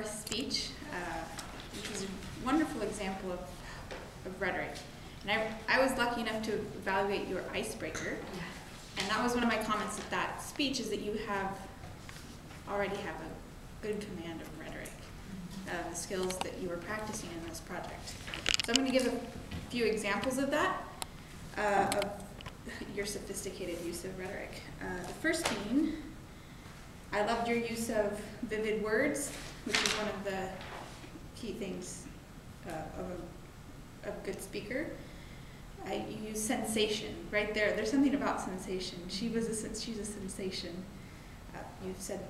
fourth speech, which is a wonderful example of rhetoric. And I was lucky enough to evaluate your icebreaker, and that was one of my comments at that speech, is that you already have a good command of rhetoric, the skills that you were practicing in this project. So I'm going to give a few examples of that, of your sophisticated use of rhetoric. The first being, I loved your use of vivid words, which is one of the key things of a good speaker. You use sensation right there. There's something about sensation. She's a sensation. You've said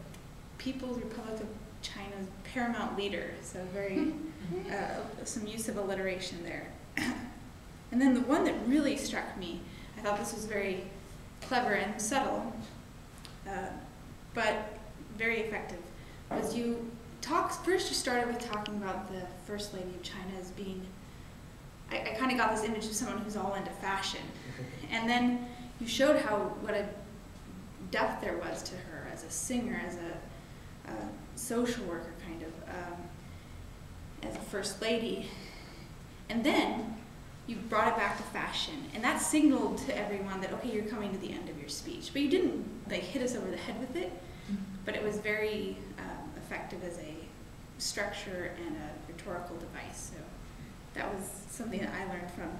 People's Republic of China's paramount leader, so very some use of alliteration there. And then the one that really struck me, I thought this was very clever and subtle, but very effective, was first you started with talking about the First Lady of China as being, I kind of got this image of someone who's all into fashion. And then you showed what a depth there was to her as a singer, as a social worker, kind of, as a First Lady. And then you brought it back to fashion, and that signaled to everyone that, okay, you're coming to the end of your speech. But you didn't hit us over the head with it, but it was very effective as a structure and a rhetorical device. So that was something that I learned from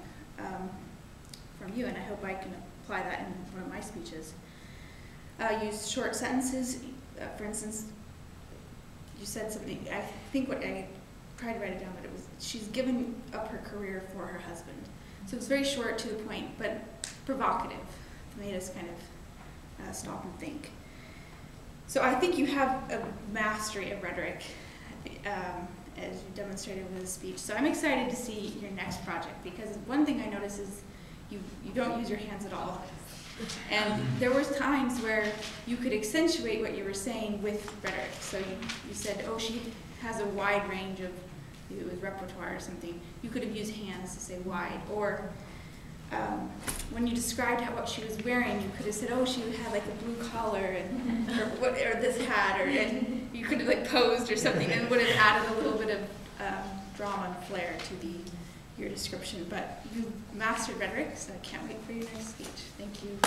you, and I hope I can apply that in one of my speeches. Use short sentences. For instance, you said something, I think what I tried to write it down, but it was, she's given up her career for her husband. So it was very short, to the point, but provocative. It made us kind of stop and think. So I think you have a mastery of rhetoric, as you demonstrated with the speech. So I'm excited to see your next project, because one thing I notice is you don't use your hands at all. And there was times where you could accentuate what you were saying with rhetoric. So you said, oh, she has a wide range of, it was repertoire or something. You could have used hands to say wide. Or when you described what she was wearing, you could have said, oh, she had like a blue collar, and or this hat, and you could have posed or something, and would have added a little bit of drama and flair to your description. But you mastered rhetoric, so I can't wait for your next speech. Thank you.